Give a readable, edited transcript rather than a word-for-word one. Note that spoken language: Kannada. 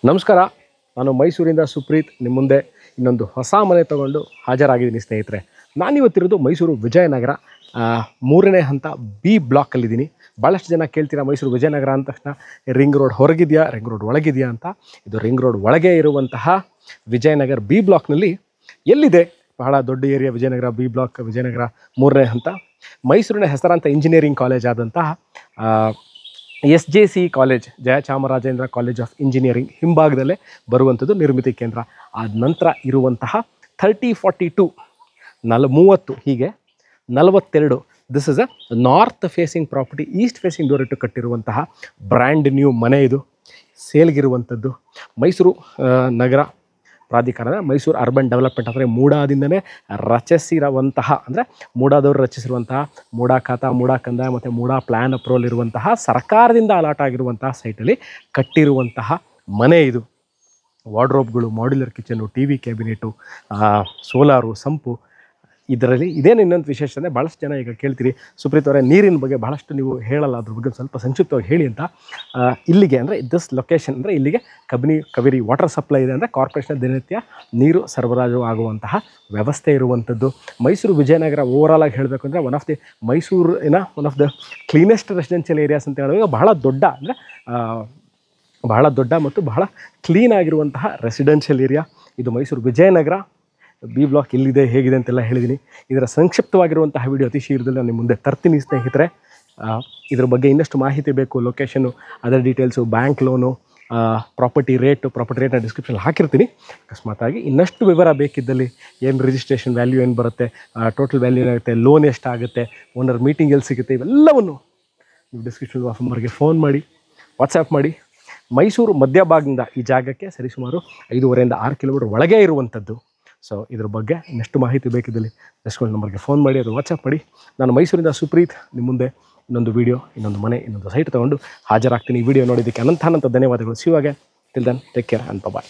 ನಮಸ್ಕಾರ, ನಾನು ಮೈಸೂರಿಂದ ಸುಪ್ರೀತ್ ನಿಮ್ಮ ಮುಂದೆ ಇನ್ನೊಂದು ಹೊಸ ಮನೆ ತೊಗೊಂಡು ಹಾಜರಾಗಿದ್ದೀನಿ ಸ್ನೇಹಿತರೆ. ನಾನಿವತ್ತಿರೋದು ಮೈಸೂರು ವಿಜಯನಗರ 3ನೇ ಹಂತ ಬಿ ಬ್ಲಾಕಲ್ಲಿದ್ದೀನಿ. ಭಾಳಷ್ಟು ಜನ ಕೇಳ್ತೀರಾ ಮೈಸೂರು ವಿಜಯನಗರ ಅಂದ ತಕ್ಷಣ ರಿಂಗ್ ರೋಡ್ ಹೊರಗಿದೆಯಾ, ರಿಂಗ್ ರೋಡ್ ಒಳಗಿದೆಯಾ ಅಂತ. ಇದು ರಿಂಗ್ ರೋಡ್ ಒಳಗೆ ಇರುವಂತಹ ವಿಜಯನಗರ ಬಿ ಬ್ಲಾಕ್ನಲ್ಲಿ ಎಲ್ಲಿದೆ. ಬಹಳ ದೊಡ್ಡ area Vijayanagar B block, Vijayanagar 3ನೇ ಹಂತ. ಮೈಸೂರಿನ ಹೆಸರಾಂತ ಇಂಜಿನಿಯರಿಂಗ್ ಕಾಲೇಜ್ ಆದಂತಹ SJC college, Jayachamarajendra college of engineering ಹಿಂಭಾಗದಲ್ಲೇ ಬರುವಂಥದ್ದು ನಿರ್ಮಿತಿ ಕೇಂದ್ರ. ಆದ ನಂತರ ಇರುವಂತಹ 3042 30 ಹೀಗೆ 42 this is a north facing property, East facing door ಇಟ್ಟು ಕಟ್ಟಿರುವಂತಹ ಬ್ರ್ಯಾಂಡ್ ನ್ಯೂ ಮನೆ. ಇದು ಸೇಲ್ಗಿರುವಂಥದ್ದು. ಮೈಸೂರು ನಗರ ಪ್ರಾಧಿಕಾರದ ಮೈಸೂರು ಅರ್ಬನ್ ಡೆವಲಪ್ಮೆಂಟ್ ಅಂದರೆ ಮೂಡಾದಿಂದನೇ ರಚಿಸಿರುವಂತಹ, ಅಂದರೆ ಮೂಡಾದವರು ರಚಿಸಿರುವಂತಹ ಮೂಡಾ ಖಾತಾ, ಮೂಡಾ ಕಂದಾಯ ಮತ್ತು ಮೂಡಾ ಪ್ಲ್ಯಾನ್ ಅಪ್ರೂವಲ್ ಇರುವಂತಹ ಸರ್ಕಾರದಿಂದ ಅಲಾಟ್ ಆಗಿರುವಂತಹ ಸೈಟಲ್ಲಿ ಕಟ್ಟಿರುವಂತಹ ಮನೆ ಇದು. ವಾರ್ಡ್ರೋಬ್ಗಳು, modular kitchen, TV cabinet, solar, sump. ಇದರಲ್ಲಿ ಇದೇನು ಇನ್ನೊಂದು ವಿಶೇಷ ಅಂದರೆ, ಭಾಳಷ್ಟು ಜನ ಈಗ ಕೇಳ್ತೀರಿ ಸುಪ್ರೀತ್ ಅವರೇ ನೀರಿನ ಬಗ್ಗೆ ಭಾಳಷ್ಟು ನೀವು ಹೇಳಲ್ಲ, ಅದ್ರ ಬಗ್ಗೆ ಸ್ವಲ್ಪ ಸಂಕ್ಷಿಪ್ತವಾಗಿ ಹೇಳಿ ಅಂತ. ಇಲ್ಲಿಗೆ ಅಂದರೆ ದಿಸ್ ಲೊಕೇಶನ್ ಅಂದರೆ ಇಲ್ಲಿಗೆ ಕಬಿನಿ ವಾಟರ್ ಸಪ್ಲೈ ಇದೆ, ಅಂದರೆ ಕಾರ್ಪೊರೇಷನ್ ದಿನನಿತ್ಯ ನೀರು ಸರಬರಾಜು ಆಗುವಂತಹ ವ್ಯವಸ್ಥೆ ಇರುವಂಥದ್ದು. ಮೈಸೂರು ವಿಜಯನಗರ ಓವರಾಲ್ ಆಗಿ ಹೇಳಬೇಕು ಅಂದರೆ one of the cleanest residential areas ಅಂತ ಹೇಳುವಾಗ ಬಹಳ ದೊಡ್ಡ ಮತ್ತು ಬಹಳ ಕ್ಲೀನ್ ಆಗಿರುವಂತಹ ರೆಸಿಡೆನ್ಷಿಯಲ್ ಏರಿಯಾ ಇದು ಮೈಸೂರು ವಿಜಯನಗರ ಬಿ ಬ್ಲಾಕ್. ಎಲ್ಲಿದೆ, ಹೇಗಿದೆ ಅಂತೆಲ್ಲ ಹೇಳಿದ್ದೀನಿ. ಇದರ ಸಂಕ್ಷಿಪ್ತವಾಗಿರುವಂತಹ ವಿಡಿಯೋ ಅತಿ ಶೀಘ್ರದಲ್ಲಿ ನಾನು ನಿಮ್ಮ ಮುಂದೆ ತರ್ತೀನಿ ಸ್ನೇಹಿತರೆ. ಇದ್ರ ಬಗ್ಗೆ ಇನ್ನಷ್ಟು ಮಾಹಿತಿ ಬೇಕು, location, other details, bank loan, property ರೇಟ್ನ ಡಿಸ್ಕ್ರಿಪ್ಷನ್ ಹಾಕಿರ್ತೀನಿ. ಅಕಸ್ಮಾತಾಗಿ ಇನ್ನಷ್ಟು ವಿವರ ಬೇಕಿದ್ದಲ್ಲಿ, ಏನು ರಿಜಿಸ್ಟ್ರೇಷನ್ ವ್ಯಾಲ್ಯೂ ಏನು ಬರುತ್ತೆ, ಟೋಟಲ್ ವ್ಯಾಲ್ಯೂ ಏನಾಗುತ್ತೆ, ಲೋನ್ ಎಷ್ಟಾಗುತ್ತೆ, ಓನರ್ ಮೀಟಿಂಗ್ ಎಲ್ಲಿ ಸಿಗುತ್ತೆ, ಇವೆಲ್ಲವನ್ನು ನೀವು ಡಿಸ್ಕ್ರಿಪ್ಷನ್ ನಂಬರ್ಗೆ ಫೋನ್ ಮಾಡಿ, ವಾಟ್ಸಪ್ ಮಾಡಿ. ಮೈಸೂರು ಮಧ್ಯಭಾಗದಿಂದ ಈ ಜಾಗಕ್ಕೆ ಸರಿಸುಮಾರು 5.5 to 6 ಕಿಲೋಮೀಟರ್ ಒಳಗೆ ಇರುವಂಥದ್ದು. ಸೊ ಇದ್ರ ಬಗ್ಗೆ ಇನ್ನಷ್ಟು ಮಾಹಿತಿ ಬೇಕಿದ್ದಲ್ಲಿ ಡಿಸ್ಕೌಂಟ್ ನಂಬರ್ಗೆ ಫೋನ್ ಮಾಡಿ, ಅದು ವಾಟ್ಸಪ್ ಮಾಡಿ. ನಾನು ಮೈಸೂರಿಂದ ಸುಪ್ರೀತ್ ನಿಮ್ಮ ಮುಂದೆ ಇನ್ನೊಂದು ವಿಡಿಯೋ, ಇನ್ನೊಂದು ಮನೆ, ಇನ್ನೊಂದು ಸೈಟ್ ತೊಗೊಂಡು ಹಾಜರಾಗ್ತೀನಿ. ಈ ವಿಡಿಯೋ ನೋಡಿದ್ದಕ್ಕೆ ಅನಂತ ಧನ್ಯವಾದಗಳು. ಸಿವಾಗೆ till then, take care and bye.